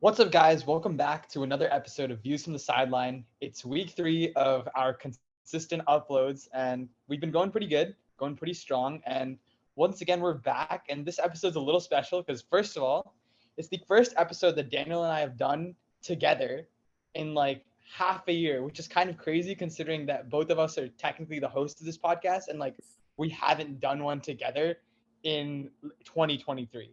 What's up, guys? Welcome back to another episode of Views from the Sideline. It's week 3 of our consistent uploads, and we've been going pretty good, going pretty strong. And once again, we're back. And this episode's a little special because, first of all, it's the first episode that Daniel and I have done together in like half a year, which is kind of crazy considering that both of us are technically the hosts of this podcast and like we haven't done one together in 2023.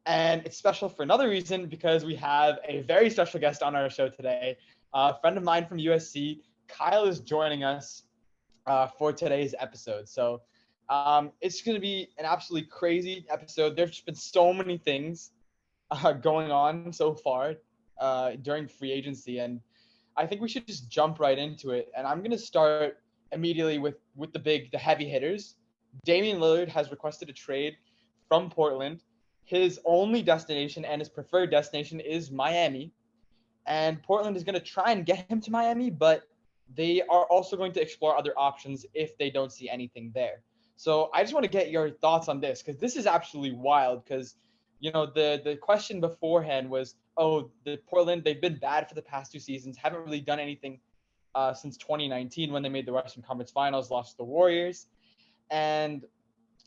And it's special for another reason because we have a very special guest on our show today. A friend of mine from USC, Kyle, is joining us for today's episode. So it's going to be an absolutely crazy episode. There's been so many things going on so far during free agency, and I think we should just jump right into it. And I'm going to start immediately with the heavy hitters. Damian Lillard has requested a trade from Portland. His only destination and his preferred destination is Miami. And Portland is going to try and get him to Miami, but they are also going to explore other options if they don't see anything there. So I just want to get your thoughts on this because this is absolutely wild because, the question beforehand was, oh, the Portland, they've been bad for the past 2 seasons, haven't really done anything since 2019 when they made the Western Conference Finals, lost to the Warriors. And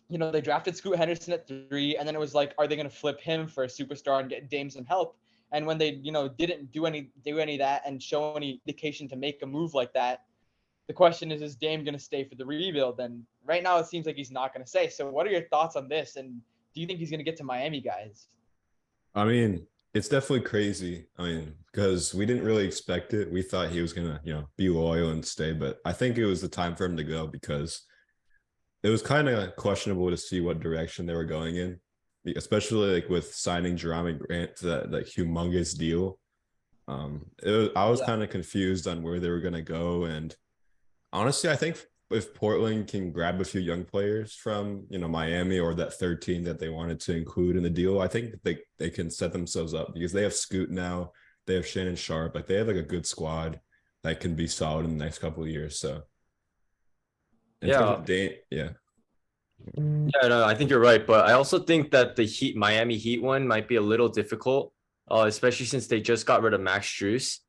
they drafted Scoot Henderson at 3, and then it was like, are they going to flip him for a superstar and get Dame some help? And when they, didn't do any of that and show any indication to make a move like that, the question is Dame going to stay for the rebuild? And right now it seems like he's not going to stay. So what are your thoughts on this? And do you think he's going to get to Miami, guys? I mean, it's definitely crazy. I mean, because we didn't really expect it. We thought he was gonna, be loyal and stay, but I think it was the time for him to go because it was kind of questionable to see what direction they were going in, especially like with signing Jerami Grant to that humongous deal. I was Yeah. kind of confused on where they were gonna go, and honestly, I think if Portland can grab a few young players from Miami or that third team that they wanted to include in the deal, I think they can set themselves up because they have Scoot now, they have Shannon Sharp, like they have like a good squad that can be solid in the next couple of years. So in terms Yeah, of Dame, yeah. yeah, no, I think you're right, but I also think that the Miami Heat one might be a little difficult, especially since they just got rid of Max Strus,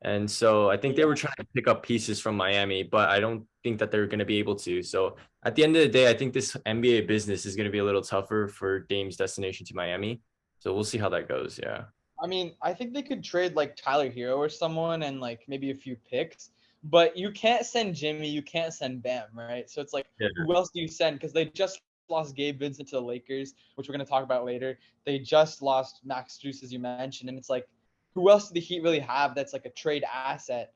and so I think they were trying to pick up pieces from Miami, but I don't think that they're going to be able to. So at the end of the day, I think this NBA business is going to be a little tougher for Dame's destination to Miami. So we'll see how that goes. Yeah. I mean, I think they could trade like Tyler Hero or someone and like maybe a few picks, but you can't send Jimmy, you can't send Bam, right? So it's like, Yeah. who else do you send? Because they just lost Gabe Vincent to the Lakers, which we're going to talk about later. They just lost Max Strus, as you mentioned, and it's like, who else do the Heat really have that's like a trade asset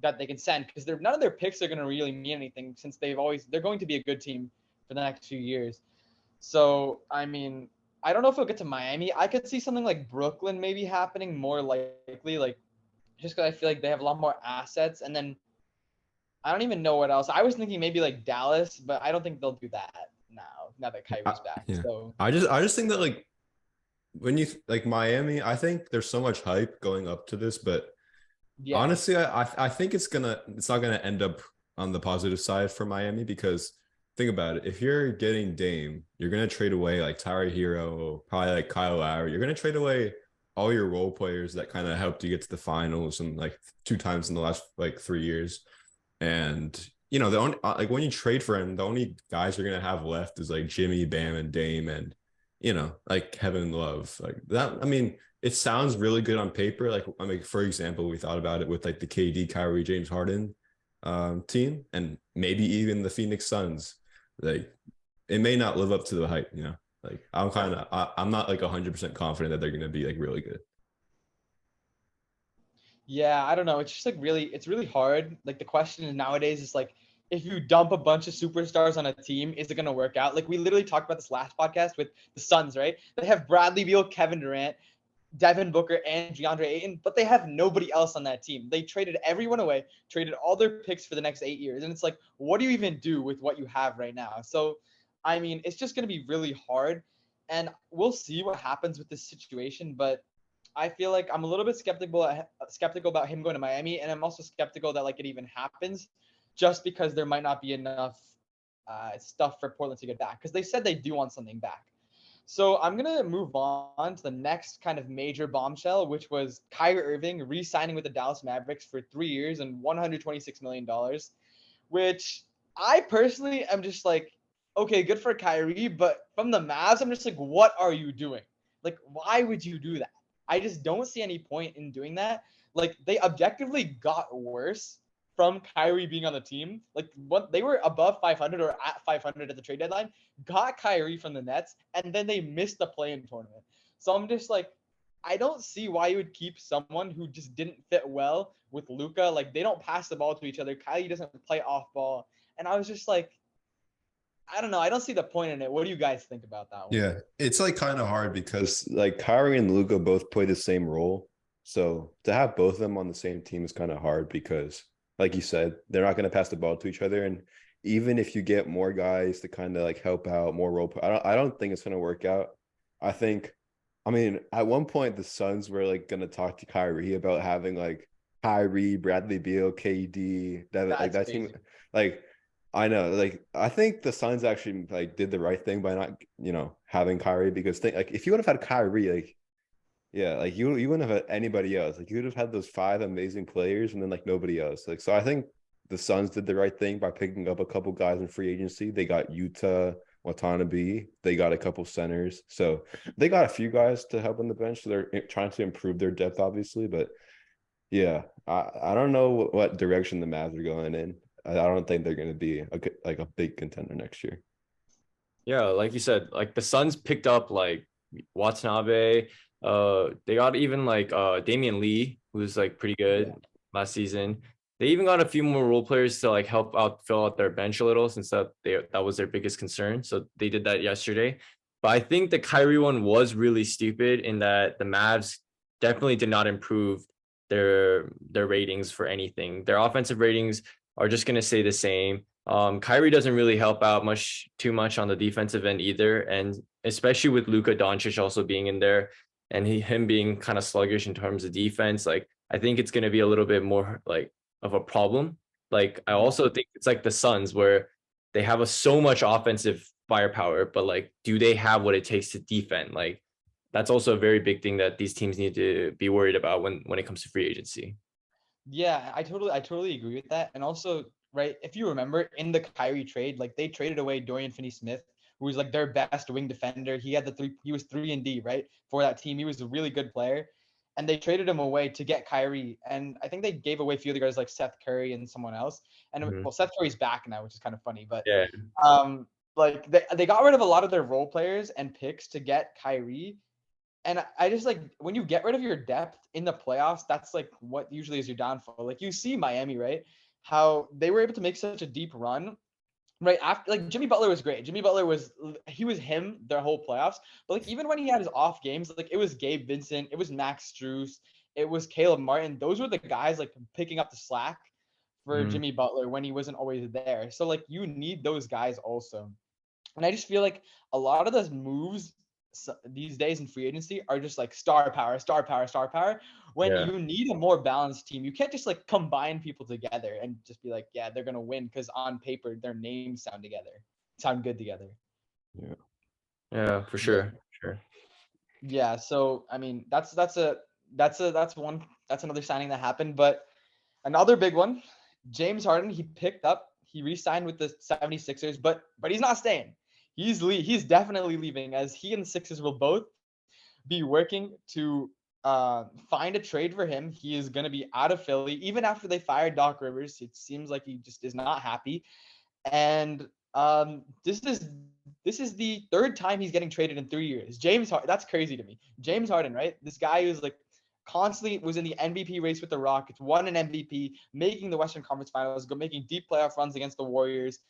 that they can send? Because none of their picks are going to really mean anything since they're going to be a good team for the next few years. So I mean, I don't know if it'll get to Miami. I could see something like Brooklyn maybe happening more likely, like just because I feel like they have a lot more assets. And then I don't even know what else. I was thinking maybe like Dallas, but I don't think they'll do that now that Kyrie's back. Yeah. So I just think that like when you like Miami, I think there's so much hype going up to this, but yeah, honestly, I think it's not gonna end up on the positive side for Miami because think about it. If you're getting Dame, you're gonna trade away like Tyler Hero, probably like Kyle Lowry. You're gonna trade away all your role players that kind of helped you get to the finals and like 2 times in the last like 3 years. And the only like when you trade for him, the only guys you're gonna have left is like Jimmy, Bam, and Dame, and like Kevin Love. Like that. I mean, it sounds really good on paper. Like I mean, for example, we thought about it with like the KD, Kyrie, James Harden team, and maybe even the Phoenix Suns. Like it may not live up to the hype. Like I'm not like 100% confident that they're gonna be like really good. yeah, I don't know. It's just like it's really hard. Like the question nowadays is like, if you dump a bunch of superstars on a team, is it going to work out? Like we literally talked about this last podcast with the Suns, right? They have Bradley Beal, Kevin Durant, Devin Booker, and DeAndre Ayton, but they have nobody else on that team. They traded everyone away, traded all their picks for the next 8 years. And it's like, what do you even do with what you have right now? So, I mean, it's just going to be really hard. And we'll see what happens with this situation. But I feel like I'm a little bit skeptical about him going to Miami. And I'm also skeptical that like it even happens just because there might not be enough stuff for Portland to get back. Because they said they do want something back. So I'm gonna move on to the next kind of major bombshell, which was Kyrie Irving re-signing with the Dallas Mavericks for 3 years and $126 million, which I personally am just like, okay, good for Kyrie, but from the Mavs, I'm just like, what are you doing? Like, why would you do that? I just don't see any point in doing that. Like, they objectively got worse from Kyrie being on the team. Like, what they were above 500 or at 500 at the trade deadline, got Kyrie from the Nets, and then they missed the play-in tournament. So I'm just like, I don't see why you would keep someone who just didn't fit well with Luka. Like, they don't pass the ball to each other. Kyrie doesn't play off ball. And I was just like, I don't know. I don't see the point in it. What do you guys think about that one? Yeah, it's like kind of hard because like Kyrie and Luka both play the same role. So to have both of them on the same team is kind of hard because, like you said, they're not going to pass the ball to each other. And even if you get more guys to kind of like help out, more role, I don't think it's going to work out. I mean, at one point the Suns were like going to talk to Kyrie about having like Kyrie, Bradley Beal, KD, that team, Crazy. like. I know, like I think the Suns actually like did the right thing by not, having Kyrie because like if you would have had Kyrie, like yeah, like you wouldn't have had anybody else. Like you would have had those five amazing players and then like nobody else. Like so I think the Suns did the right thing by picking up a couple guys in free agency. They got Utah, Watanabe, they got a couple centers. So they got a few guys to help on the bench. So they're trying to improve their depth, obviously, but yeah, I don't know what direction the Mavs are going in. I don't think they're going to be a big contender next year. Yeah, like you said, like the Suns picked up like Watanabe. They got even like Damian Lee, who's like pretty good last season. They even got a few more role players to like help out fill out their bench a little since that was their biggest concern. So they did that yesterday. But I think the Kyrie one was really stupid in that the Mavs definitely did not improve their ratings for anything. Their offensive ratings are just gonna stay the same. Kyrie doesn't really help out too much on the defensive end either, and especially with Luka Doncic also being in there and him being kind of sluggish in terms of defense. Like I think it's going to be a little bit more like of a problem. Like I also think it's like the Suns where they have so much offensive firepower, but like do they have what it takes to defend? Like that's also a very big thing that these teams need to be worried about when it comes to free agency. Yeah, I totally agree with that. And also, right, if you remember in the Kyrie trade, like they traded away Dorian Finney-Smith, who was like their best wing defender. He was 3-and-D, right? For that team. He was a really good player. And they traded him away to get Kyrie. And I think they gave away a few other guys like Seth Curry and someone else. And Mhm. well, Seth Curry's back now, which is kind of funny. But Yeah, like they got rid of a lot of their role players and picks to get Kyrie. And I just like when you get rid of your depth in the playoffs, that's like what usually is your downfall. Like you see Miami, right? How they were able to make such a deep run right after, like Jimmy Butler was great. Jimmy Butler was him their whole playoffs. But like even when he had his off games, like it was Gabe Vincent, it was Max Strus, it was Caleb Martin. Those were the guys like picking up the slack for Mhm. Jimmy Butler when he wasn't always there. So like you need those guys also. And I just feel like a lot of those moves these days in free agency are just like star power, star power, star power. When Yeah. you need a more balanced team, you can't just like combine people together and just be like, yeah, they're gonna win because on paper their names sound good together. Yeah. Yeah, for Yeah, sure. Sure. yeah. So I mean, that's another signing that happened. But another big one, James Harden, he re-signed with the 76ers, but he's not staying. He's definitely leaving as he and the Sixers will both be working to find a trade for him. He is going to be out of Philly even after they fired Doc Rivers. It seems like he just is not happy. And this is the third time he's getting traded in 3 years. James Harden, that's crazy to me. James Harden, right? This guy who's like constantly was in the MVP race with the Rockets, won an MVP, making the Western Conference Finals, making deep playoff runs against the Warriors.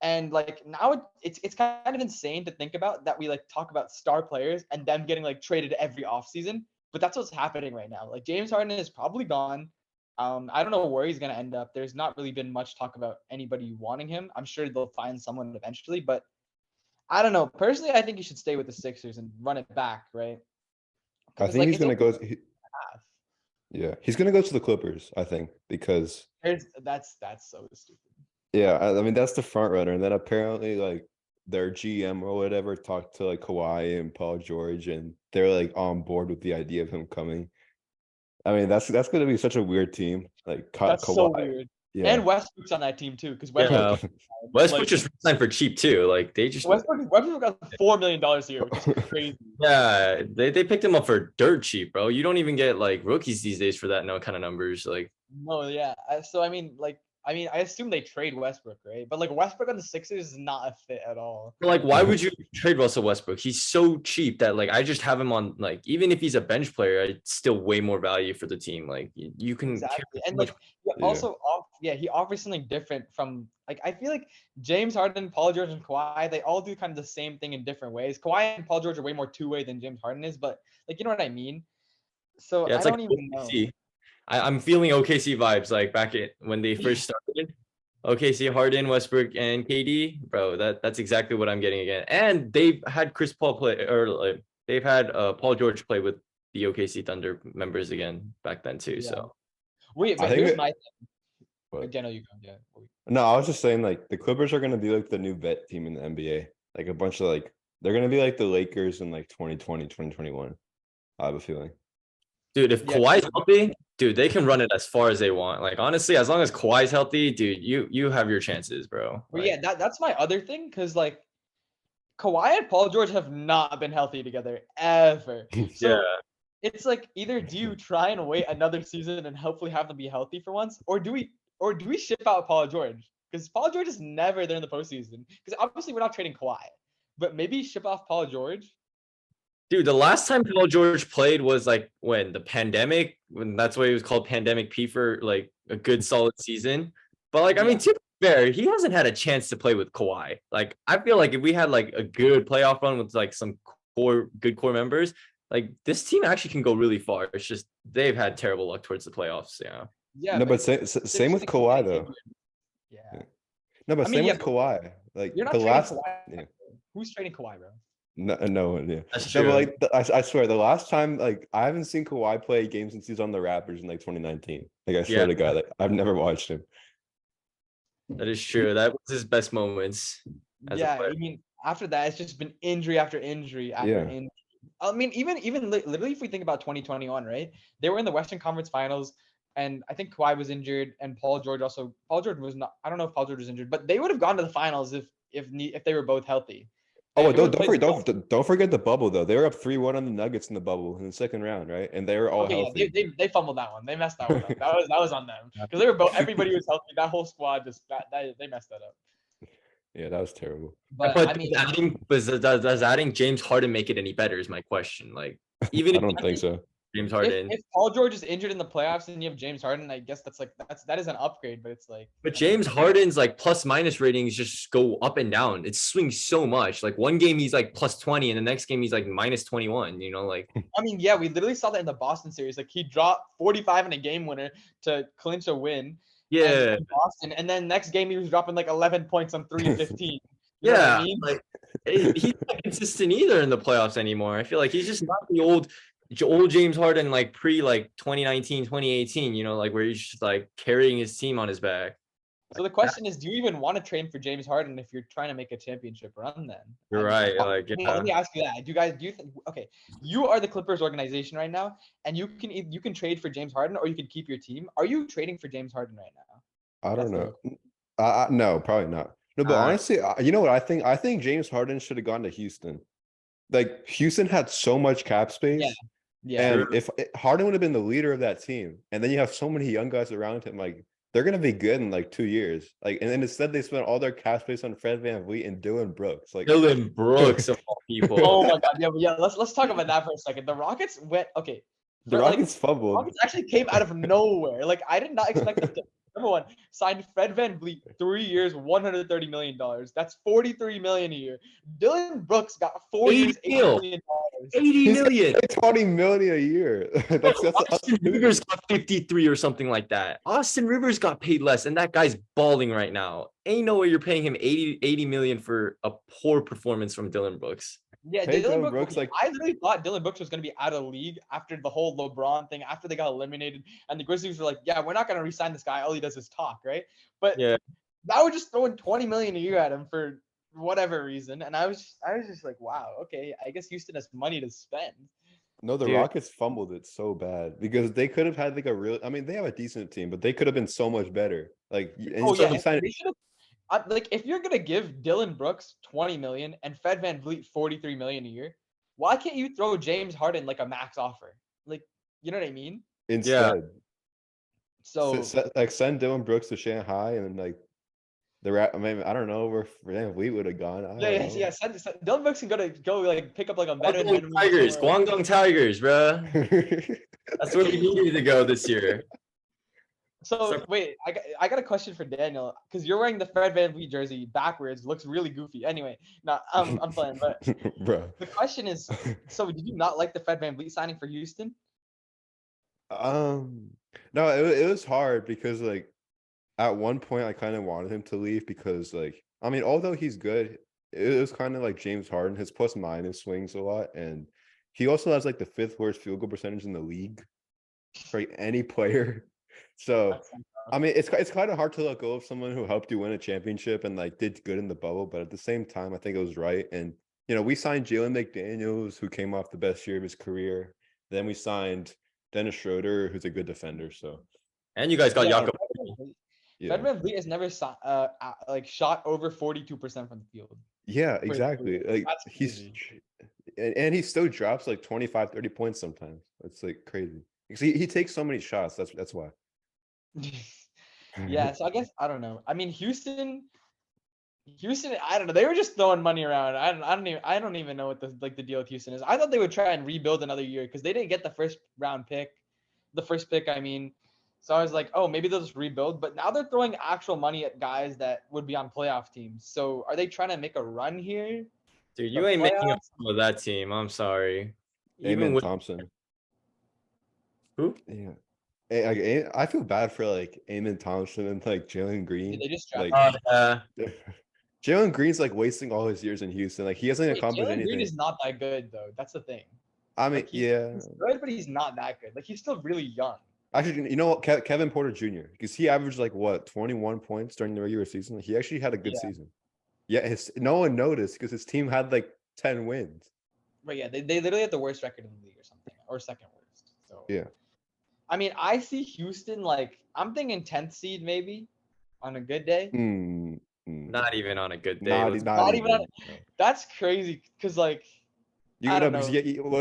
And like now it's kind of insane to think about that we like talk about star players and them getting like traded every offseason. But that's what's happening right now. Like James Harden is probably gone. I don't know where he's gonna end up. There's not really been much talk about anybody wanting him. I'm sure they'll find someone eventually, but I don't know. Personally, I think he should stay with the Sixers and run it back, right? I Because think like he's it's gonna okay go. to have. Yeah, he's gonna go to the Clippers. I think because That's so stupid. yeah, I mean that's the front runner, and then apparently like their GM or whatever talked to like Kawhi and Paul George, and they're like on board with the idea of him coming. I mean, that's gonna be such a weird team. Like That's so Kawhi, weird. yeah. And Westbrook's on that team too, because Yeah, Westbrook, Westbrook like, just signed for cheap too. Like they just Westbrook got $4 million a year, which is crazy. yeah, they picked him up for dirt cheap, bro. You don't even get like rookies these days for that kind of numbers. Like No, yeah. So I mean, I assume they trade Westbrook, right? But like Westbrook on the Sixers is not a fit at all. like why would you trade Russell Westbrook? He's so cheap that like I just have him on like even if he's a bench player, it's still way more value for the team. Like you can Exactly. And like he offers something different from like I feel like James Harden, Paul George, and Kawhi, they all do kind of the same thing in different ways. Kawhi and Paul George are way more two-way than James Harden is, but like you know what I mean? So yeah, I it's don't like even know. OKC. I'm feeling OKC vibes like back when they first started. OKC, Harden, Westbrook, and KD, bro. That's exactly what I'm getting again. And they've had Chris Paul play, or like, they've had Paul George play with the OKC Thunder members again back then too. Yeah. So Wait, I but think here's it- my What? thing. Daniel, you go. Yeah. No, I was just saying like the Clippers are gonna be like the new vet team in the NBA. Like a bunch of like they're gonna be like the Lakers in like 2020, 2021. I have a feeling. dude, if Yeah. Kawhi's healthy, dude, they can run it as far as they want. Like honestly, as long as Kawhi's healthy, dude, you have your chances, bro. But Like, yeah, that's my other thing, because like Kawhi and Paul George have not been healthy together ever. So yeah. it's like either do you try and wait another season and hopefully have them be healthy for once, or do we ship out Paul George? Because Paul George is never there in the postseason. Because obviously we're not trading Kawhi, but maybe ship off Paul George. Dude, the last time Paul George played was like when the pandemic, when that's why it was called Pandemic P for like a good solid season. But like, I mean, to be fair, he hasn't had a chance to play with Kawhi. Like, I feel like if we had like a good playoff run with like some good core members, like this team actually can go really far. It's just they've had terrible luck towards the playoffs. Yeah. Yeah. No, but same with just Kawhi though. Yeah. No, but I mean, same yeah, with Kawhi. Like You're not the trading last, Kawhi. yeah. Who's trading Kawhi, bro? No one, yeah. That's No, true. but like I swear, the last time like I haven't seen Kawhi play a game since he's on the Raptors in like 2019. Like I swear Yeah. to God, like I've never watched him. That is true. That was his best moments. As a Yeah, player. I mean, after that, it's just been injury after injury after Yeah. injury. I mean, even literally, if we think about 2021, right? They were in the Western Conference Finals, and I think Kawhi was injured, and Paul George was not. I don't know if Paul George was injured, but they would have gone to the finals if they were both healthy. Oh, And they would've don't played forget, the don't forget the bubble though. They were up 3-1 on the Nuggets in the bubble in the second round, right? And they were all Okay, healthy. yeah, they fumbled that one. They messed that one up. That was on them because they were both. Everybody was healthy. That whole squad just they messed that up. Yeah, that was terrible. But I mean, does adding James Harden make it any better? Is my question. Like, even I if don't think so. James Harden, if Paul George is injured in the playoffs and you have James Harden, I guess that is an upgrade. But it's like, but James Harden's like plus minus ratings just go up and down. It swings so much. Like one game he's like plus 20, and the next game he's like minus 21. You know, like I mean, yeah, we literally saw that in the Boston series. Like he dropped 45 in a game winner to clinch a win. yeah, in Boston, and then next game he was dropping like 11 points on 3 and 15. You know what yeah. I mean? Like he's not consistent either in the playoffs anymore. I feel like he's just not the old James Harden like pre like 2019, 2018. You know, like where he's just like carrying his team on his back. So the question is, do you even want to train for James Harden if you're trying to make a championship run? Then You're right. Like, let me ask you that. Do you think? Okay, you are the Clippers organization right now, and you can trade for James Harden or you can keep your team. Are you trading for James Harden right now? I don't That's know. No, probably not. No, but honestly, you know what I think? I think James Harden should have gone to Houston. Like Houston had so much cap space. Yeah. And if Harden would have been the leader of that team, and then you have so many young guys around him, like they're gonna be good in like 2 years. Like, and then instead they spent all their cap space on Fred VanVleet and Dylan Brooks. Like Dylan Brooks of all people. Oh my God, yeah. Let's talk about that for a second. The Rockets went okay. The Rockets fumbled. Rockets actually came out of nowhere. Like I did not expect them to. Number one, signed Fred VanVleet 3 years, $130 million. That's $43 million a year. Dylan Brooks got 4 years, $80 million. 80 million. 20 million a year. that's Austin Rivers got 53 or something like that. Austin Rivers got paid less, and that guy's balling right now. Ain't no way you're paying him 80 million for a poor performance from Dylan Brooks. Yeah, Hey, Dylan Dylan Brooks. Brooks, I literally thought Dylan Brooks was going to be out of the league after the whole LeBron thing, after they got eliminated, and the Grizzlies were like, "Yeah, we're not going to re-sign this guy. All he does is talk, right?" But yeah, now we're just throwing $20 million a year at him for whatever reason, and I was just like, wow, okay, I guess Houston has money to spend. No, the Dude. Rockets fumbled it so bad because they could have had like a real. I mean, they have a decent team, but they could have been so much better. Like, and Oh so yeah, you signed. they should have. Like, if you're gonna give Dylan Brooks 20 million and Fred VanVleet 43 million a year, why can't you throw James Harden like a max offer? Like, you know what I mean? Yeah. Instead, So like send Dylan Brooks to Shanghai and then like I mean, I don't know where Van Vliet would have gone. I yeah, don't yeah, know. yeah. Dylan Brooks can go like pick up like a veteran Guangdong minimum Tigers, somewhere else. Guangdong Tigers, bro. That's where we needed to go this year. So wait, I got a question for Daniel because you're wearing the Fred VanVleet jersey backwards. Looks really goofy. Anyway, no, I'm playing. But Bro. the question is, so did you not like the Fred VanVleet signing for Houston? No, it was hard because like at one point I kind of wanted him to leave because like I mean, although he's good, it was kind of like James Harden. His plus minus swings a lot, and he also has like the fifth worst field goal percentage in the league for like, any player. So I mean, it's kind of hard to let go of someone who helped you win a championship and like did good in the bubble, but at the same time, I think it was right. And you know, we signed Jalen McDaniels, who came off the best year of his career. Then we signed Dennis Schroeder, who's a good defender. So And you guys got Yeah, Jakob. Fred yeah, VanVleet has never like shot over 42% from the field. yeah, For his exactly. career. Like That's he's crazy. and he still drops like 25, 30 points sometimes. It's like crazy. Because he takes so many shots. That's why. Yeah, so I guess I don't know. I mean, Houston, I don't know. They were just throwing money around. I don't even know what the deal with Houston is. I thought they would try and rebuild another year because they didn't get the first round pick, the first pick. I mean, so I was like, oh, maybe they'll just rebuild. But now they're throwing actual money at guys that would be on playoff teams. So are they trying to make a run here? Dude, The you ain't making a playoffs? fool of that team. I'm sorry. Even Amen with Thompson. who? Yeah. I feel bad for like Amen Thompson and like Jalen Green. They just Like Jalen Green's like wasting all his years in Houston. Like he hasn't Wait, accomplished Jalen Green anything. is not that good though. That's the thing. I mean, Like yeah. he's good, but he's not that good. Like he's still really young. Actually, you know what? Kevin Porter Jr. Because he averaged like what 21 points during the regular season. He actually had a good Yeah. season. Yeah, no one noticed because his team had like 10 wins. But yeah, they literally had the worst record in the league or something, or second worst. So Yeah. I mean, I see Houston like I'm thinking 10th seed maybe on a good day. Not even on a good day. Not, Let's- not Not even. even. That's crazy because like I don't know.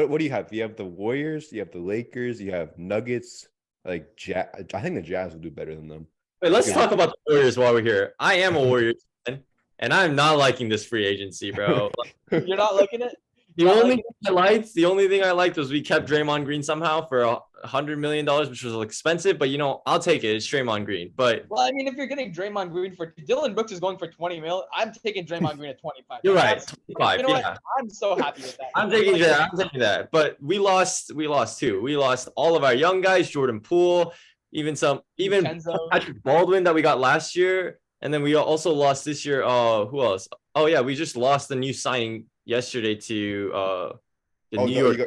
What do you have? You have the Warriors, you have the Lakers, you have Nuggets, like I think the Jazz will do better than them. Wait, let's Yeah. talk about the Warriors while we're here. I am a Warriors fan, and I'm not liking this free agency, bro. You're not looking at. The only thing I liked was we kept Draymond Green somehow for $100 million, which was expensive, but you know, I'll take it. It's Draymond Green. But Well, I mean, if you're getting Draymond Green for Dylan Brooks is going for 20 mil, I'm taking Draymond Green at 25. you're right, That's- 25. You know Yeah, what? I'm so happy with that. I'm taking that. But we lost too. We lost all of our young guys, Jordan Poole, even Vincenzo. Patrick Baldwin that we got last year, and then we also lost this year. Who else? Oh yeah, we just lost the new signing yesterday to New York.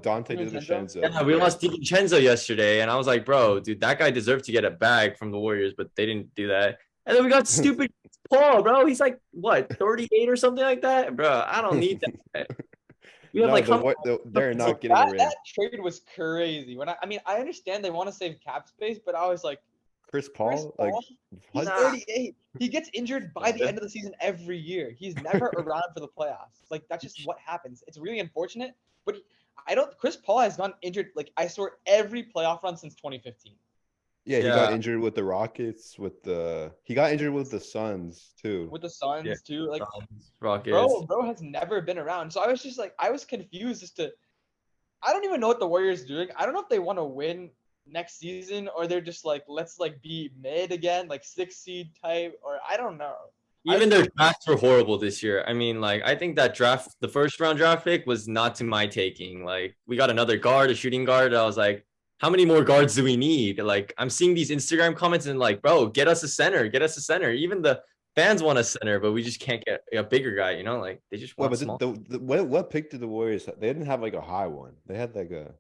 Dante DiVincenzo. Yeah, we lost DiVincenzo yesterday, and I was like, bro, dude, that guy deserved to get a bag from the Warriors, but they didn't do that. And then we got stupid Paul, bro. He's like what, 38 or something like that, bro. I don't need that. We have They're not getting a ring. That trade was crazy. I mean, I understand they want to save cap space, but I was like, Chris Paul, like he's 38. He gets injured by the end of the season every year. He's never around for the playoffs. Like that's just what happens. It's really unfortunate, but Chris Paul has gone injured. Like I swear, every playoff run since 2015. Yeah, he got injured with the Rockets. He got injured with the Suns too. With the Suns too, like Rockets. Bro has never been around. So I was just like, I was confused as to. I don't even know what the Warriors are doing. I don't know if they want to win next season or they're just like, let's like be mid again, like 6 seed type, or I don't know. Even their drafts were horrible this year. I mean, like, I think that the first round draft pick was not to my taking. Like, we got another guard, a shooting guard. I was like, how many more guards do we need? Like, I'm seeing these Instagram comments and like, bro, get us a center. Even the fans want a center, but we just can't get a bigger guy, you know? Like, they just want small. What pick did the Warriors have? They didn't have like a high one. They had like a...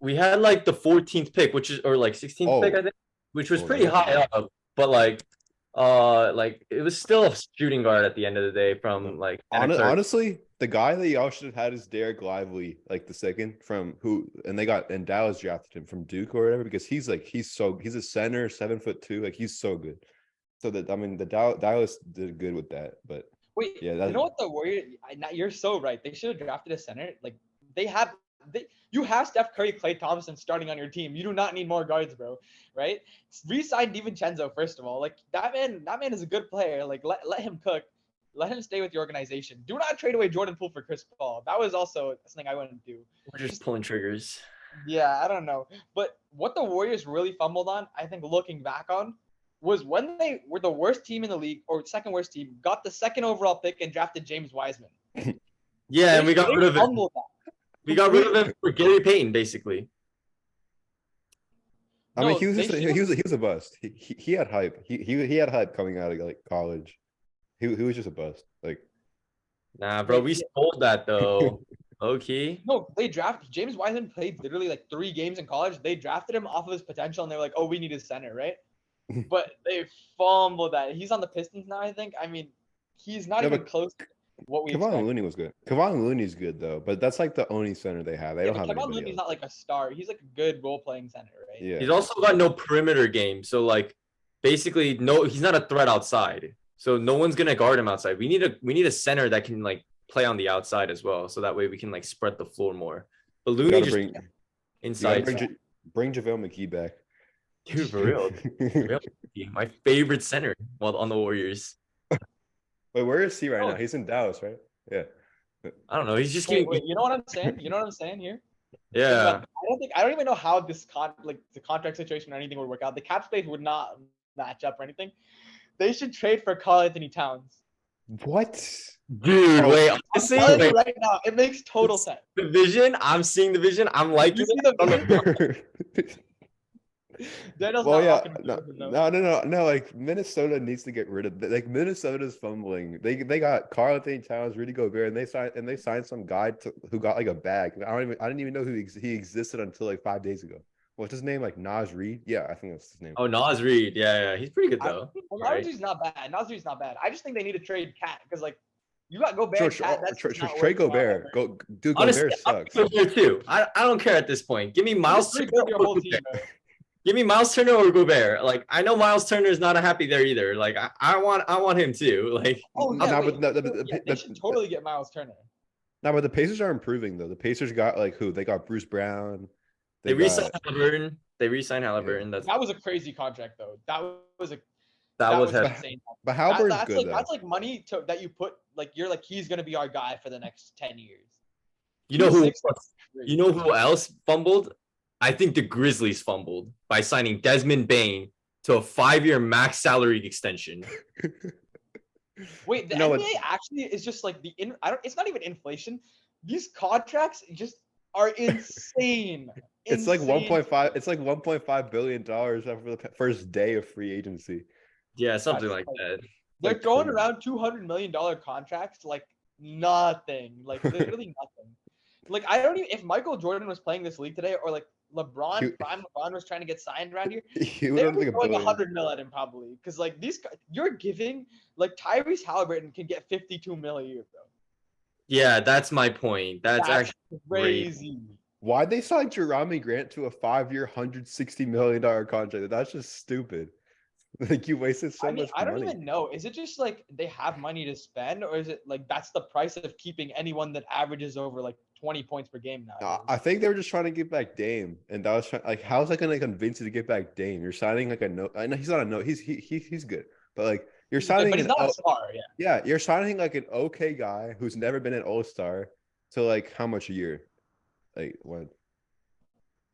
We had like the 14th pick, or like 16th pick, I think, which was pretty high up. But like, Like it was still a shooting guard at the end of the day from like Santa Clara. Honestly, the guy that y'all should have had is Derek Lively, like the second from who, and Dallas drafted him from Duke or whatever because he's a center, 7'2", like he's so good. So that I mean, the Dallas did good with that, but Wait, yeah, you know what the Warriors? You're so right. They should have drafted a center. Like you have Steph Curry, Klay Thompson starting on your team. You do not need more guards, bro. Right? Resign DiVincenzo first of all. Like that man is a good player. Like let him cook. Let him stay with the organization. Do not trade away Jordan Poole for Chris Paul. That was also something I wouldn't do. We're just pulling triggers. Yeah, I don't know. But what the Warriors really fumbled on, I think looking back on, was when they were the worst team in the league, or second worst team, got the second overall pick and drafted James Wiseman. Yeah, and we got rid of him. We got rid of him for Gary Payton, basically. I mean, he was a bust. He had hype. He had hype coming out of like college. He was just a bust. Like, nah, bro, we sold that though. Okay. No, they drafted James Wiseman played literally like 3 games in college. They drafted him off of his potential, and they're like, "Oh, we need a center, right?" But they fumbled that. He's on the Pistons now, I think. I mean, he's not even close to what we expect. Kevon Looney was good. Kevon Looney's good though, but that's like the only center they have. They don't have Kevon anybody Looney's else. not like a star. He's like a good role-playing center, right? Yeah. He's also got no perimeter game, so like basically he's not a threat outside. So no one's gonna guard him outside. We need a center that can like play on the outside as well, so that way we can like spread the floor more. But Looney just inside. Bring JaVale McGee back. Dude, for real. My favorite center while on the Warriors. Wait, where is he right now? He's in Dallas, right? Yeah. I don't know. He's just wait, you know what I'm saying? You know what I'm saying here? Yeah. I don't even know how this the contract situation or anything would work out. The cap space would not match up or anything. They should trade for Karl Anthony Towns. What? Dude, wait, honestly, right now, it makes total sense. The vision, I'm seeing the vision. I'm liking it. Daniel's well, not yeah, no. Like Minnesota needs to get rid of. Like Minnesota's fumbling. They got Karl Anthony Towns, Rudy Gobert, and they signed some guy who got like a bag. I didn't even know he existed until like 5 days ago. What's his name? Like Naz Reid? Yeah, I think that's his name. Oh, Naz Reid. Yeah, he's pretty good though. Naz Reid's not bad. Naz Reid's not bad. I just think they need to trade Cat because like you got Gobert. Trade Gobert. Dude, Gobert sucks. Gobert too. I don't care at this point. Give me Miles Turner. Give me Miles Turner or Gobert. Like I know Miles Turner is not happy there either. Like I want him too. Like they should totally get Miles Turner. No, but the Pacers are improving though. The Pacers got like who? They got Bruce Brown. They re-signed Halliburton. Halliburton. That was a crazy contract though. That was insane. But Halliburton's good though. That's like money that you put like you're like he's gonna be our guy for the next 10 years. You know who else fumbled? I think the Grizzlies fumbled by signing Desmond Bane to a 5-year max salary extension. Wait, the NBA actually is just like it's not even inflation. These contracts just are insane. It's like 1.5. It's like $1.5 billion for the first day of free agency. Yeah, something like that. They're going around $200 million contracts like nothing, like literally nothing. Like I don't even if Michael Jordan was playing this league today, or like LeBron was trying to get signed around here, they would be throwing $100 million at him probably. Because like you're giving like Tyrese Halliburton can get $52 million a year, bro. Yeah, that's my point. That's actually crazy. Great. Why'd they sign Jerami Grant to a 5-year, $160 million contract? That's just stupid. Like you wasted so much money. I don't even know. Is it just like they have money to spend, or is it like that's the price of keeping anyone that averages over like 20 points per game now? I think they were just trying to get back Dame, and that was like, how's that going to convince you to get back Dame? You're signing like a no. I know he's not a no. He's good, but like you're signing. But he's not a star. Yeah. Yeah, you're signing like an okay guy who's never been an All-Star to like how much a year? Like what?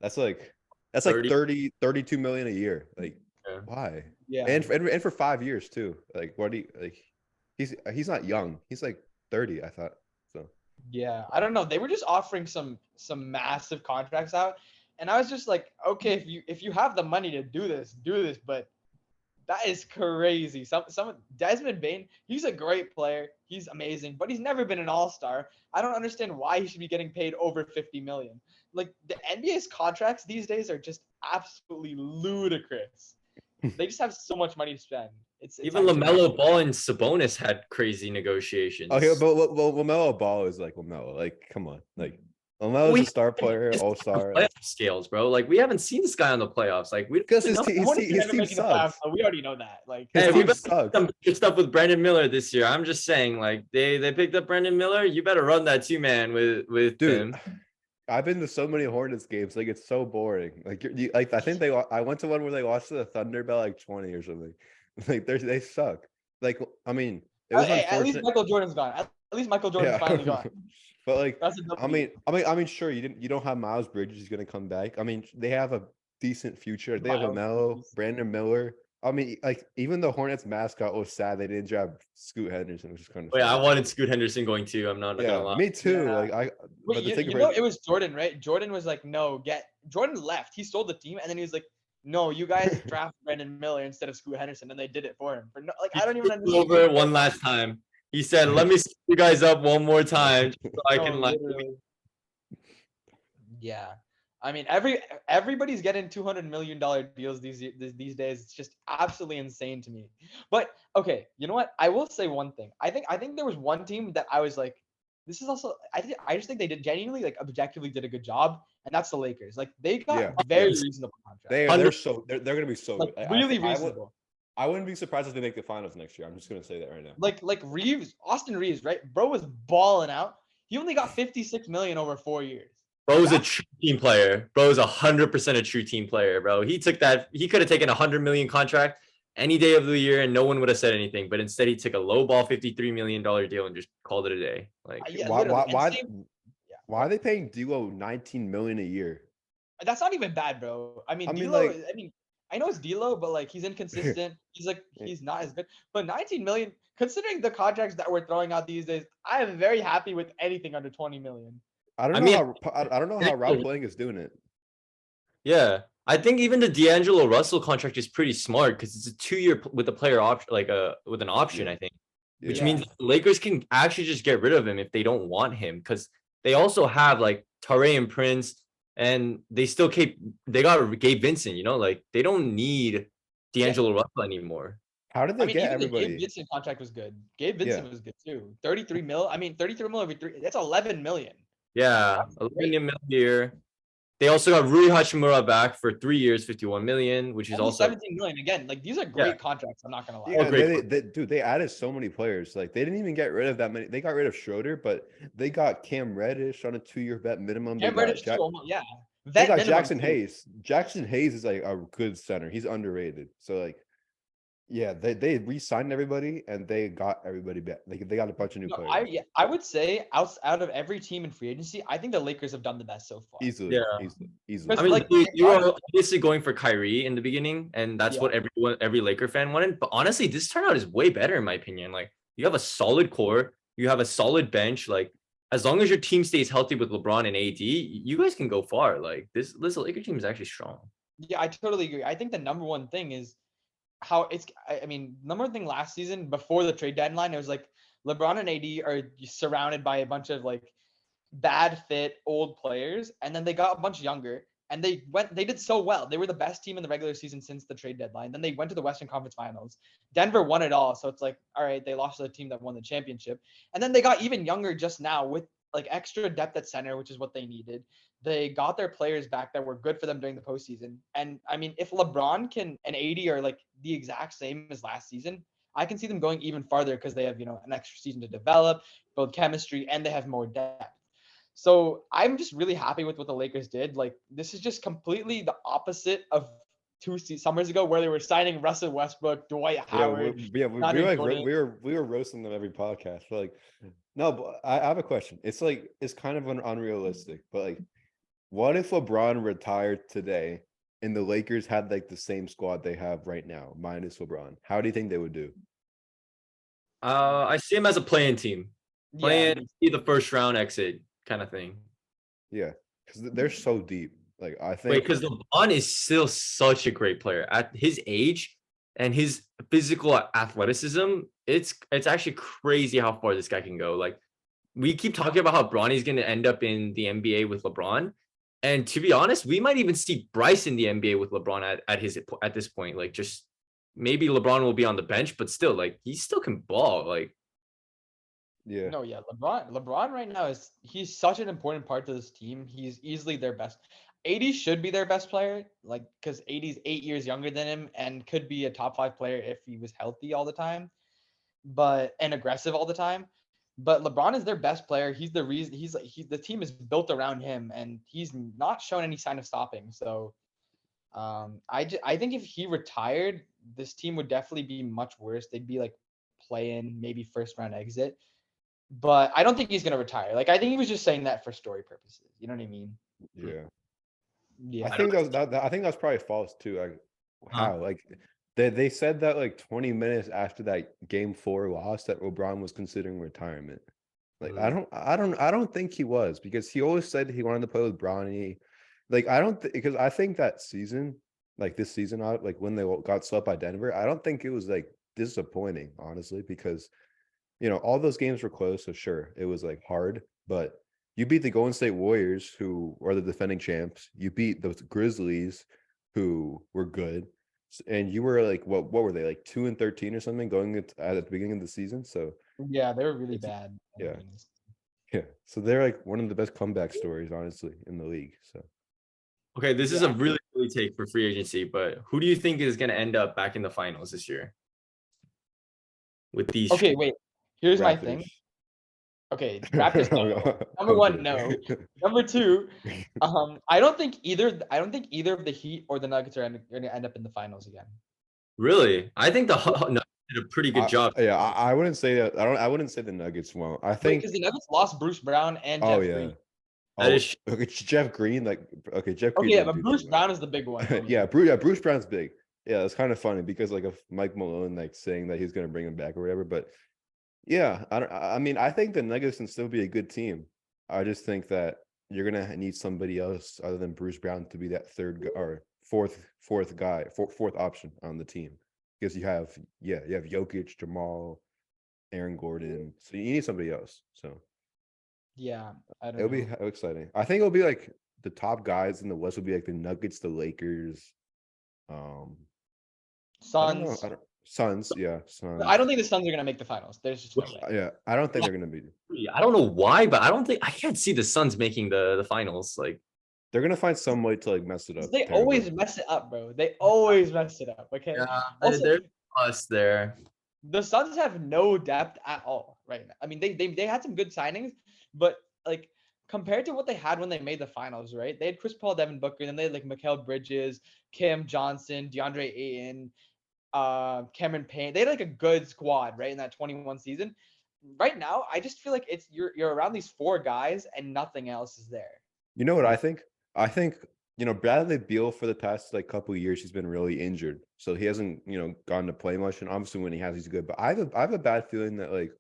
That's like 32 million a year. Like why? Yeah. And for 5 years too. Like what do you like? He's not young. He's like 30, I thought. So yeah, I don't know. They were just offering some massive contracts out, and I was just like, okay, if you have the money to do this, but that is crazy. Some Desmond Bane, he's a great player. He's amazing, but he's never been an all-star. I don't understand why he should be getting paid over $50 million. Like the NBA's contracts these days are just absolutely ludicrous. They just have so much money to spend. It's Even actually LaMelo Ball and Sabonis had crazy negotiations. Okay, but LaMelo Ball is like LaMelo. Like, come on, like LaMelo's a star player, It's all-star. playoff scales, bro. Like we haven't seen this guy on the playoffs. Like we Because don't his, know. te- his, Hornets te- are his never team making the playoffs, sucks. so we already know that. Like, His Hey, team we better sucks. some good stuff with Brandon Miller this year. I'm just saying, like they picked up Brandon Miller. You better run that too, man. With Dude, him. I've been to so many Hornets games. Like, it's so boring. Like, like I think I went to one where they lost to the Thunder by like 20 or something. Like, they suck. Like, I mean, it was hey, at least unfortunate. Michael Jordan's gone. At least Michael Jordan's finally gone. But like, That's a W. I mean, sure, you don't have Miles Bridges. He's gonna come back. I mean, they have a decent future. They have Miles LaMelo, Bridges. Brandon Miller. I mean, like even the Hornets mascot was sad they didn't draft Scoot Henderson, which is kind of Wait, I sad. wanted Scoot Henderson going too. I'm not gonna lie. Me too. Yeah. Like Wait, but the you know, it was Jordan, right? Jordan was like, no, Jordan left. He sold the team, and then he was like, no, you guys draft Brandon Miller instead of Scoot Henderson, and they did it for him. For no, like, I don't even understand. Over it one last time. He said, "Let me screw you guys up one more time, so I No, can like." literally. Yeah, I mean, everybody's getting $200 million deals these days. It's just absolutely insane to me. But okay, you know what? I will say one thing. I think there was one team that I was like, this is also. I just think they did genuinely, like, objectively did a good job, and that's the Lakers. Like, they got very reasonable contracts. they're gonna be so Like, good. really reasonable. I wouldn't be surprised if they make the finals next year. I'm just gonna say that right now. Like Reeves, Austin Reeves, right? Bro was balling out. He only got 56 million over 4 years. Bro's a true team player. Bro's 100% a true team player, bro. He took that. He could have taken a 100 million contract any day of the year, and no one would have said anything. But instead, he took a low ball $53 million deal and just called it a day. Like, Yeah, why literally. why And why, same- why are they paying D'Lo 19 million a year? That's not even bad, bro. I mean, I mean, D'Lo. like- I mean, I know it's D'Lo, but like he's inconsistent. He's not as good. But 19 million, considering the contracts that we're throwing out these days, I am very happy with anything under 20 million. I don't know how Rob Playing is doing it. yeah, I think even the D'Angelo Russell contract is pretty smart because it's a 2-year with a player option, like with an option, Yeah. I think, which Yeah. means the Lakers can actually just get rid of him if they don't want him because they also have like Tare and Prince, and they got Gabe Vincent. You know, like they don't need D'Angelo Russell anymore. How did they I mean, get even everybody? the Gabe Vincent contract was good. Gabe Vincent was good too. 33 mil. I mean, 33 mil over 3. That's 11 million. Yeah, That's 11 million a year. They also got Rui Hachimura back for 3 years, 51 million, which is Only also 17 million again. Like, these are great contracts. I'm not gonna lie. Yeah, Oh, great. they added so many players. Like they didn't even get rid of that many. They got rid of Schroeder, but they got Cam Reddish on a 2-year vet minimum. Cam Reddish too. Yeah. They Vet got minimum Jackson too. Hayes. Jackson Hayes is like a good center. He's underrated. So like, yeah, they re-signed everybody and they got everybody back. They got a bunch of new No, players. I would say out of every team in free agency, I think the Lakers have done the best so far. Easily. I mean, like, you were obviously going for Kyrie in the beginning, and that's Yeah. what every Laker fan wanted. But honestly, this turnout is way better in my opinion. Like, you have a solid core, you have a solid bench. Like, as long as your team stays healthy with LeBron and AD, you guys can go far. Like, this Laker team is actually strong. Yeah, I totally agree. I think the number one thing is how it's. I mean, number one thing last season before the trade deadline, it was like LeBron and AD are surrounded by a bunch of like bad fit old players, and then they got a bunch younger, and they did so well. They were the best team in the regular season since the trade deadline. Then they went to the Western Conference Finals. Denver won it all, so it's like, all right, they lost to the team that won the championship, and then they got even younger just now with like extra depth at center, which is what they needed. They got their players back that were good for them during the postseason. And I mean, if LeBron and AD are like the exact same as last season, I can see them going even farther because they have, an extra season to develop, build chemistry, and they have more depth. So I'm just really happy with what the Lakers did. Like, this is just completely the opposite of 2 summers ago where they were signing Russell Westbrook, Dwight Howard. We were roasting them every podcast. But like, no, but I have a question. It's like it's kind of unrealistic, but like, what if LeBron retired today and the Lakers had like the same squad they have right now, minus LeBron? How do you think they would do? I see him as a playing team, see the first round exit kind of thing. Yeah, because they're so deep. Like, I think because LeBron is still such a great player at his age and his physical athleticism. It's actually crazy how far this guy can go. Like, we keep talking about how Bronny's going to end up in the NBA with LeBron, and to be honest, we might even see Bryce in the NBA with LeBron at this point. Like, just maybe LeBron will be on the bench, but still, like, he still can ball. Like, Yeah. No, yeah, LeBron right now he's such an important part to this team. He's easily their best. AD should be their best player, like because AD's 8 years younger than him and could be a top 5 player if he was healthy all the time, and aggressive all the time. But LeBron is their best player. He's the reason. The team is built around him, and he's not shown any sign of stopping. So, I think if he retired, this team would definitely be much worse. They'd be like playing maybe first round exit. But I don't think he's gonna retire. Like I think he was just saying that for story purposes. You know what I mean? Yeah. Yeah. I think I think that's probably false too. Like how? Like they said that like 20 minutes after that game 4 loss that LeBron was considering retirement. Like I don't think he was, because he always said he wanted to play with Bronny. Like I don't because I think that season, like this season out, like when they got swept by Denver, I don't think it was like disappointing, honestly, because all those games were close, so sure, it was like hard, but you beat the Golden State Warriors, who are the defending champs. You beat the Grizzlies, who were good, and you were like, what were they, like 2-13 or something going at the beginning of the season? So Yeah, they were really bad. yeah, yeah. So they're like one of the best comeback stories, honestly, in the league. So okay, this is a really take for free agency, but who do you think is going to end up back in the finals this year? With these. Okay, wait. Here's my thing. Raptors. Okay, Raptors. No. Number one, no. Number two, I don't think either of the Heat or the Nuggets are going to end up in the finals again. Really? I think the Nuggets did a pretty good job. Yeah, I wouldn't say that. I wouldn't say the Nuggets won't. I think because the Nuggets lost Bruce Brown and Jeff Green. That is okay, Jeff Green. Like Jeff Green. Okay, yeah, but Bruce Brown is the big one. yeah, Bruce Brown's big. Yeah, it's kind of funny because like of Mike Malone like saying that he's going to bring him back or whatever, but. Yeah, I mean, I think the Nuggets can still be a good team. I just think that you're gonna need somebody else other than Bruce Brown to be that third or fourth option on the team, because you have Jokic, Jamal, Aaron Gordon, so you need somebody else. So yeah, I don't it'll know. be exciting. I think it'll be like the top guys in the West will be like the Nuggets, the Lakers, Suns. Suns, yeah. Suns. I don't think the Suns are gonna make the finals. There's just no way. Yeah, I don't think they're gonna be. I don't know why, but I can't see the Suns making the finals. Like they're gonna find some way to like mess it up. They always mess it up, bro. They always mess it up. Okay. Yeah, also, there's us there. The Suns have no depth at all right now. I mean, they had some good signings, but like compared to what they had when they made the finals, right? They had Chris Paul, Devin Booker, and then they had like Mikal Bridges, Cam Johnson, DeAndre Ayton, Cameron Payne. They had like a good squad, right, in that 21 season. Right now, I just feel like you're around these 4 guys and nothing else is there. You know what I think? I think Bradley Beal for the past like couple of years, he's been really injured, so he hasn't gotten to play much. And obviously, when he has, he's good. But I have a bad feeling that like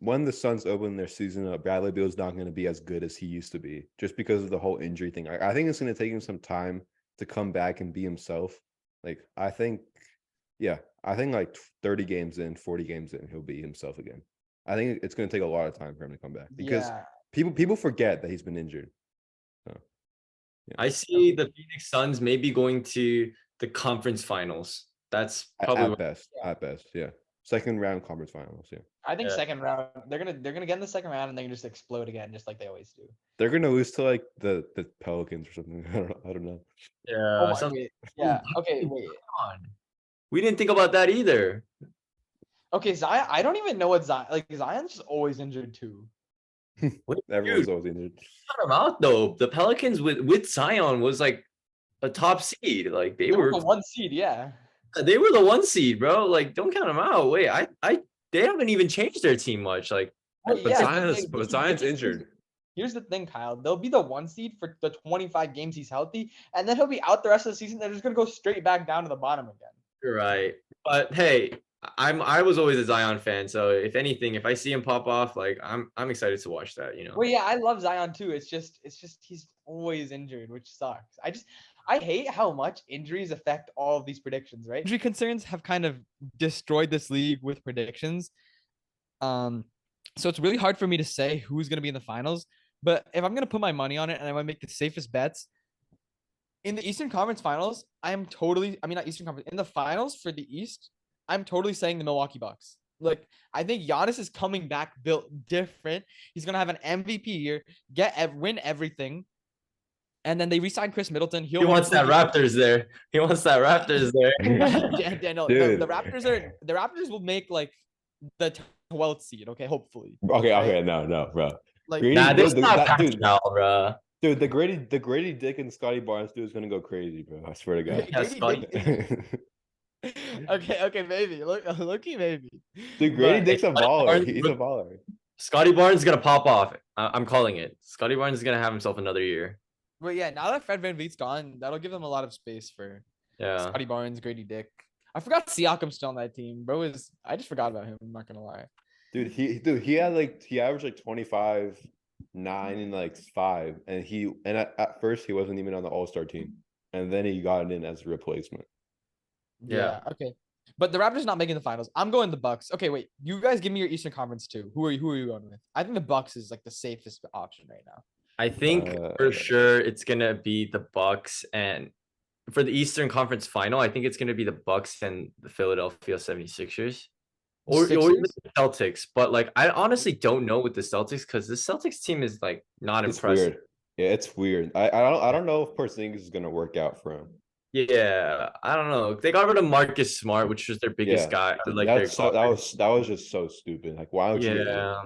when the Suns open their season up, Bradley Beal's not going to be as good as he used to be, just because of the whole injury thing. I think it's going to take him some time to come back and be himself. Like I think like 30 games in, 40 games in, he'll be himself again. I think it's going to take a lot of time for him to come back because people forget that he's been injured. So, yeah. I see the Phoenix Suns maybe going to the conference finals. That's probably at best, yeah. Second round conference finals, yeah. I think second round they're gonna get in the second round and they can just explode again, just like they always do. They're gonna lose to like the Pelicans or something. I don't know. Yeah. Yeah. Okay. Wait. Come on. We didn't think about that either. Okay, Zion. I don't even know what Zion. Like Zion's just always injured too. Everyone's always injured. Cut him out though. The Pelicans with Zion was like a top seed. Like they were the 1 seed. Yeah. They were the 1 seed, bro. Like don't count them out. Wait, they haven't even changed their team much. Like, but Zion's injured. Here's the thing, Kyle. They'll be the 1 seed for the 25 games he's healthy, and then he'll be out the rest of the season. They're just gonna go straight back down to the bottom again. You're right. But hey, I was always a Zion fan, so if anything, if I see him pop off, like I'm excited to watch that, Well, yeah, I love Zion too. It's just he's always injured, which sucks. I hate how much injuries affect all of these predictions, right? Injury concerns have kind of destroyed this league with predictions. So it's really hard for me to say who's going to be in the finals, but if I'm going to put my money on it and I want to make the safest bets, in the Eastern Conference Finals, in the finals for the East, I'm totally saying the Milwaukee Bucks. Like, I think Giannis is coming back built different. He's gonna have an MVP year, win everything, and then they re-sign Chris Middleton. He wants that Raptors there. He wants that Raptors there. Daniel, Dude. the Raptors will make like the 12th seed. Okay, hopefully. Okay, no, bro. Like, Grady, Nah, this dude, is not that- patched dude, now, bro. dude, the Grady Dick and Scotty Barnes dude is gonna go crazy, bro. I swear to God. Yeah, Scotty. okay, maybe. Looky, maybe. Dude, Grady But- Dick's a baller. Barnes- He's a baller. Scotty Barnes is gonna pop off. I'm calling it. Scotty Barnes is gonna have himself another year. But yeah, now that Fred VanVleet's gone, that'll give them a lot of space for Yeah. Scotty Barnes, Grady Dick. I forgot Siakam's still on that team. I just forgot about him. I'm not gonna lie. Dude, he averaged like 25, 9, and like 5. And at first he wasn't even on the All-Star team. And then he got in as a replacement. Yeah. Okay. But the Raptors not making the finals. I'm going the Bucks. Okay, wait. You guys give me your Eastern Conference too. Who are you going with? I think the Bucks is like the safest option right now. I think for sure it's gonna be the Bucks, and for the Eastern Conference final, I think it's gonna be the Bucks and the Philadelphia 76ers. Or even the Celtics. But like I honestly don't know with the Celtics because the Celtics team is like not It's impressive. weird. Yeah, it's weird. I don't know if Porzingis is gonna work out for him. Yeah, I don't know. They got rid of Marcus Smart, which was their biggest guy. Like that was just so stupid. Like, why don't you? Yeah,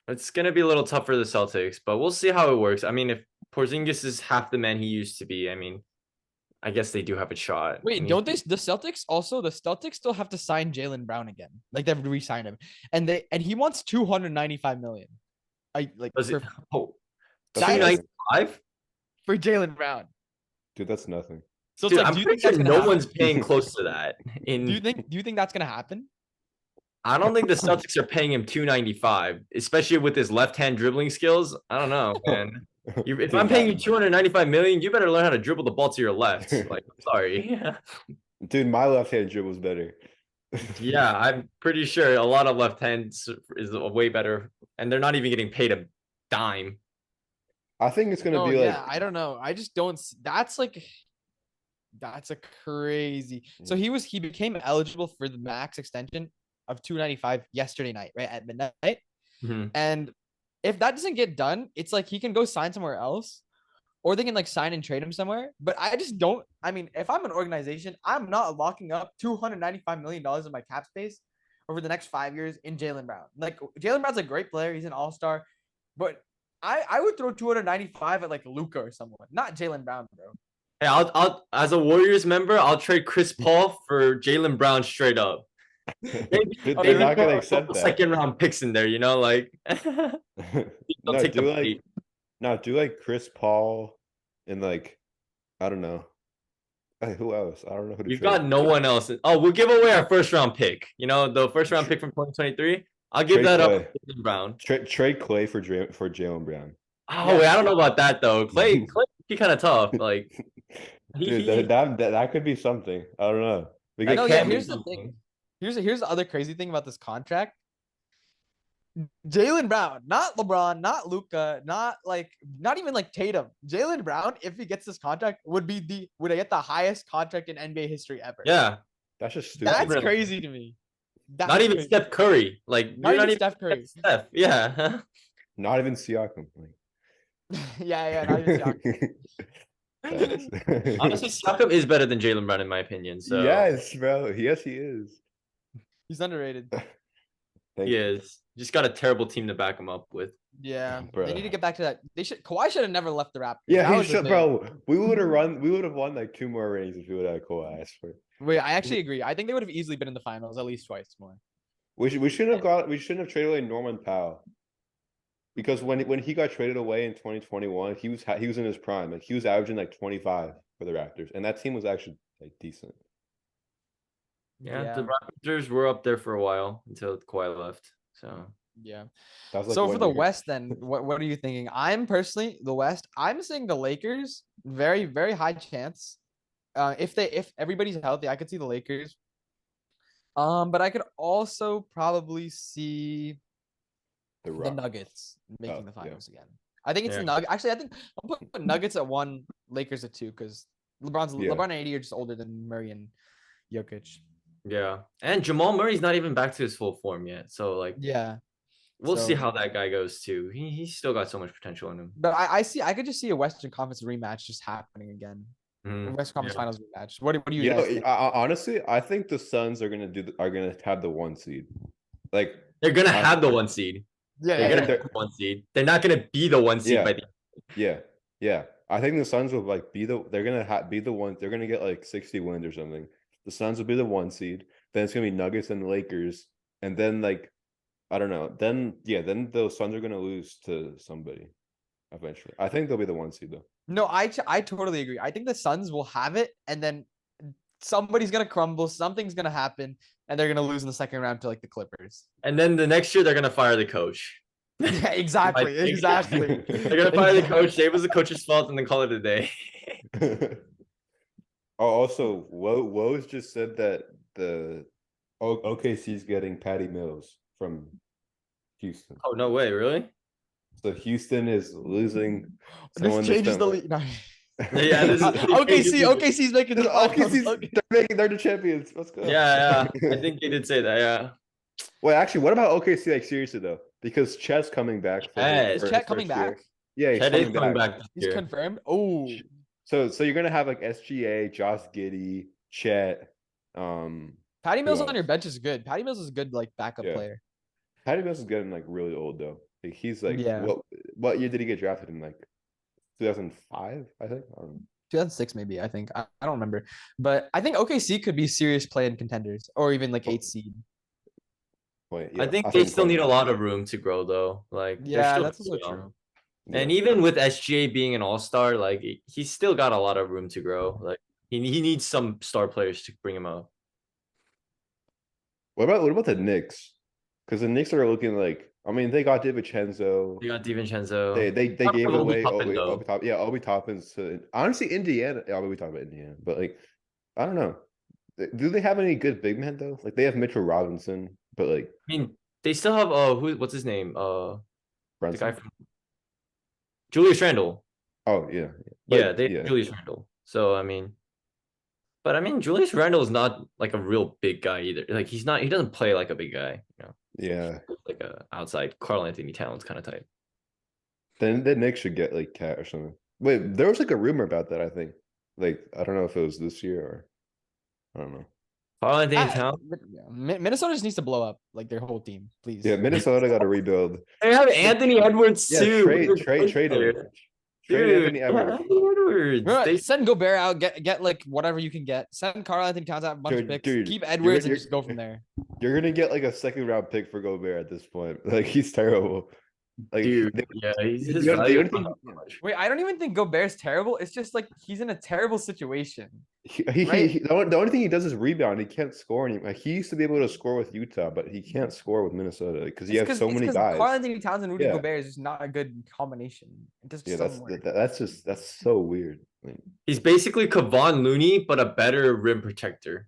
it's gonna be a little tough for the Celtics, but we'll see how it works. I mean, if Porzingis is half the man he used to be, I mean, I guess they do have a shot. Wait, I mean, don't they? The Celtics still have to sign Jaylen Brown again. Like they've re-signed him, and he wants 295 million. does it? Oh, That's That is- 295? for Jaylen Brown. Dude, that's nothing. So it's Dude, like, I'm do you pretty think sure that's gonna no happen? one's paying close to that. Do you think that's gonna happen? I don't think the Celtics are paying him 295, especially with his left-hand dribbling skills. I don't know, man. If Dude, I'm paying you 295 million, you better learn how to dribble the ball to your left. Like, I'm sorry. Dude, my left-hand dribble is better. Yeah, I'm pretty sure a lot of left hands is way better, and they're not even getting paid a dime. I think it's gonna No, be like yeah, I don't know. I just don't. That's a crazy. So he became eligible for the max extension of 295 yesterday night, right at midnight. Mhm. And if that doesn't get done, it's like he can go sign somewhere else, or they can like sign and trade him somewhere. But I just don't. I mean, if I'm an organization, I'm not locking up $295 million in my cap space over the next 5 years in Jaylen Brown. Like Jaylen Brown's a great player. He's an all-star, but I would throw 295 at like Luka or someone, not Jaylen Brown, bro. Hey, I'll as a Warriors member, I'll trade Chris Paul for Jaylen Brown straight up. they're not gonna accept that. Second round picks in there, you know, like they'll No, take the do bait. like Chris Paul and like I don't know. Hey, who else? I don't know who to We've trade. got no one else. Oh, we'll give away our first round pick. You know, the first round pick from 2023. I'll give Trade that up Clay. to Jaylen Brown. Trade Clay for Jaylen Brown. Oh, wait, I don't know about that though. Clay he kind of tough. Like Dude, that could be something. I don't know. That No, can't yeah. be Here's the something. thing. Here's the other crazy thing about this contract. Jaylen Brown, not LeBron, not Luka, not even like Tatum. Jaylen Brown, if he gets this contract, would get the highest contract in NBA history ever. Yeah, That's just stupid. That's Really. crazy to me. That's not even crazy. Steph Curry. Like Not you're even Steph Curry. Steph. Yeah. Not even Siakam. yeah, not even Siakam. Honestly, Siakam is better than Jaylen Brown in my opinion. So Yes, bro. Yes, he is. He's underrated. Thank he you. is. Just got a terrible team to back him up with. Yeah, Bro. they need to get back to that. Kawhi should have never left the Raptors. Yeah, That he was the should, thing. bro. We would have won like 2 more rings if we would have had Kawhi. I swear. Wait, I actually agree. I think they would have easily been in the finals at least twice more. We shouldn't have traded away Norman Powell. Because when he got traded away in 2021, he was in his prime. Like he was averaging like 25 for the Raptors, and that team was actually like decent. Yeah, the Raptors were up there for a while until Kawhi left. So yeah. That was like So 1 for the year. West, then, what are you thinking? I'm personally the West. I'm saying the Lakers, very very high chance. If everybody's healthy, I could see the Lakers. But I could also probably see the the Rock. Nuggets making Oh, the yeah. finals again. I think it's Yeah. the Nuggets. Actually, I think I'll put Nuggets at 1, Lakers at 2, because Yeah. LeBron and AD are just older than Murray and Jokic. Yeah, and Jamal Murray's not even back to his full form yet. So like, Yeah. we'll see So- how that guy goes too. He's still got so much potential in him. But I could just see a Western Conference rematch just happening again. A Mhm. Western Conference Yeah. Finals rematch. What do you You know, guys think? honestly, I think the Suns are gonna have the 1 seed. Like, They're gonna I- have the 1 seed. Yeah, They're I gonna think have the 1 seed. They're not gonna be the 1 seed Yeah. by the. yeah. I think the Suns will like they're gonna be the one. They're gonna get like 60 wins or something. The Suns will be the 1 seed. Then it's gonna be Nuggets and the Lakers, and then like I don't know. Then the Suns are gonna lose to somebody eventually. I think they'll be the 1 seed though. No, I totally agree. I think the Suns will have it, and then somebody's gonna crumble. Something's gonna happen, and they're gonna lose in the second round to like the Clippers. And then the next year they're gonna fire the coach. Yeah, exactly, think. exactly. They're gonna fire the coach. Say it was the coach's fault, and then call it a day. Oh, also, Woes just said that the OKC's getting Patty Mills from Houston. Oh no way, really? So Houston is losing This someone they changes spent the like- league. No. Yeah, this is OKC's making the finals. OKC's they're the champions. Let's go. Yeah. I think he did say that. Yeah. Wait, actually, what about OKC? Like seriously though, because Chet's coming back. Chet. Is for Chet his coming first year. back? Yeah, he's Chet is coming coming back. back this He's year. confirmed. Oh, So you're gonna have like SGA, Josh Giddey, Chet. Patty Mills else? on your bench is good. Patty Mills is a good like backup Yeah. player. Patty Mills is getting like really old though. Like, he's like Yeah. what year did he get drafted in? Like 2005, I think. I don't know. 2006 maybe. I think I don't remember, but I think OKC could be serious play-in contenders or even like 8th seed. Wait, I yeah, think they still quite need a right. lot of room to grow though. Like they're Yeah, still that's also young. true. And Yeah. even with SGA being an all-star, like he's still got a lot of room to grow. Like he needs some star players to bring him up. What about the Knicks? Because the Knicks are looking like they got DiVincenzo. They got DiVincenzo. They Talk gave about away Obi Toppin, though. Obi Toppin's to honestly Indiana. Yeah, we talk about Indiana, but like I don't know. Do they have any good big men though? Like they have Mitchell Robinson, but like I mean, they still have what's his name? The Brunson. guy from Julius Randle. Oh yeah, Yeah, they have Julius Randle. So but I mean, Julius Randle is not like a real big guy either. Like he doesn't play like a big guy. Yeah. Like a outside Karl Anthony Towns kind of type. Then the Knicks should get like Cat or something. Wait, there was like a rumor about that. I think. Like I don't know if it was this year or I don't know. Karl Anthony Towns. Minnesota just needs to blow up like their whole team, please. Yeah, Minnesota got to rebuild. They have Anthony Edwards Yeah, too. trade him. Trade Dude, Anthony Edwards. Anthony Edwards. Remember, They send Gobert out, get like whatever you can get. Send Karl Anthony Towns out a bunch of picks. Keep Edwards and just go from there. You're gonna get like a 2nd-round pick for Gobert at this point. Like he's terrible. Like dude, yeah, his the value only is not thing- that much. Wait, I don't even think Gobert's terrible. It's just like he's in a terrible situation. the only thing he does is rebound. He can't score anymore. Like, he used to be able to score with Utah, but he can't score with Minnesota because you have so many guys. Karl Anthony Towns and Rudy Yeah. Gobert is just not a good combination. It just Yeah, doesn't work. that's so weird. Like, He's basically Kevon Looney, but a better rim protector.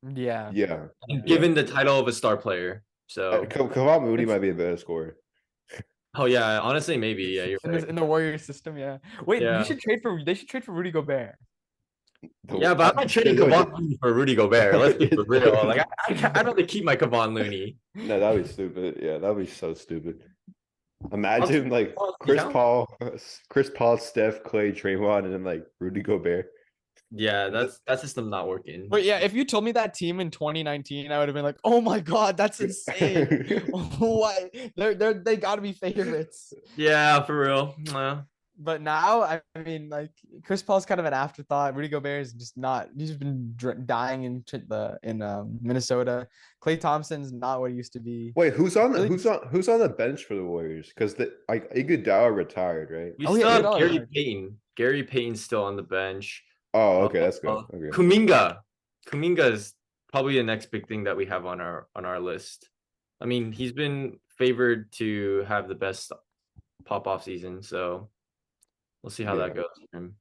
Yeah. yeah, And given the title of a star player. So Kevon Mooney might be a better scorer. oh yeah, honestly maybe. Yeah, you're In, right. in the Warriors system, yeah. Wait, Yeah. they should trade for Rudy Gobert. Yeah, but I'm not trading Kevon Looney for Rudy Gobert. Let's be for real. Like I'd rather keep my Kevon Looney. No, that'd be stupid. Yeah, that'd be so stupid. Imagine like Yeah. Chris Paul, Steph, Clay, Draymond, and then like Rudy Gobert. Yeah, that system not working. But yeah, if you told me that team in 2019, I would have been like, "Oh my god, that's insane! Why they got to be favorites." Yeah, for real. But now, I mean, like Chris Paul's kind of an afterthought. Rudy Gobert is just not. He's just been dying in Minnesota. Klay Thompson's not what he used to be. Wait, who's on Really- who's on the bench for the Warriors? Because like Iguodala retired, right? We Oh, still yeah, have Iguodala Gary retired. Payton. Gary Payton's still on the bench. Oh, okay, that's good. Okay. Kuminga. Kuminga is probably the next big thing that we have on our list. I mean, he's been favored to have the best pop-off season, so we'll see how Yeah. that goes for him.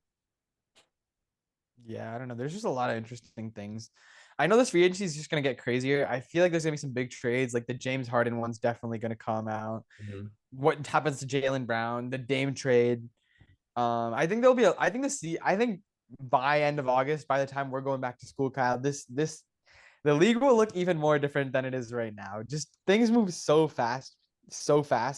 Yeah, I don't know. There's just a lot of interesting things. I know this free agency is just gonna get crazier. I feel like there's gonna be some big trades. Like the James Harden one's definitely gonna come out. Mhm. What happens to Jaylen Brown? The Dame trade. I think I think by end of August, by the time we're going back to school, Kyle, this the league will look even more different than it is right now. Just things move so fast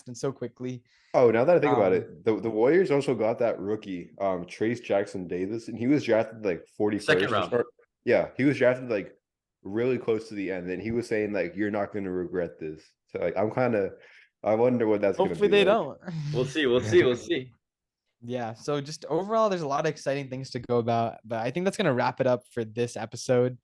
and so quickly. Oh, now that I think about Um, it, the Warriors also got that rookie, Trace Jackson Davis, and he was drafted like 41st Second to round. start. Yeah, he was drafted like really close to the end, and he was saying like, "You're not going to regret this." So like, I wonder what that's going to Hopefully be they like. don't. We'll see. We'll see. We'll see. Yeah. So just overall, there's a lot of exciting things to go about, but I think that's gonna wrap it up for this episode.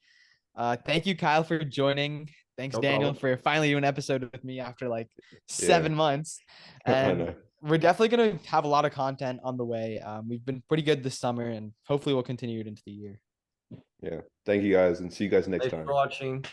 Thank you, Kyle, for joining. Thanks, No Daniel, problem. for finally doing an episode with me after like 7 months. I And know. we're definitely gonna have a lot of content on the way. We've been pretty good this summer, and hopefully we'll continue it into the year. Yeah. Thank you guys, and see you guys next Thanks time. for watching.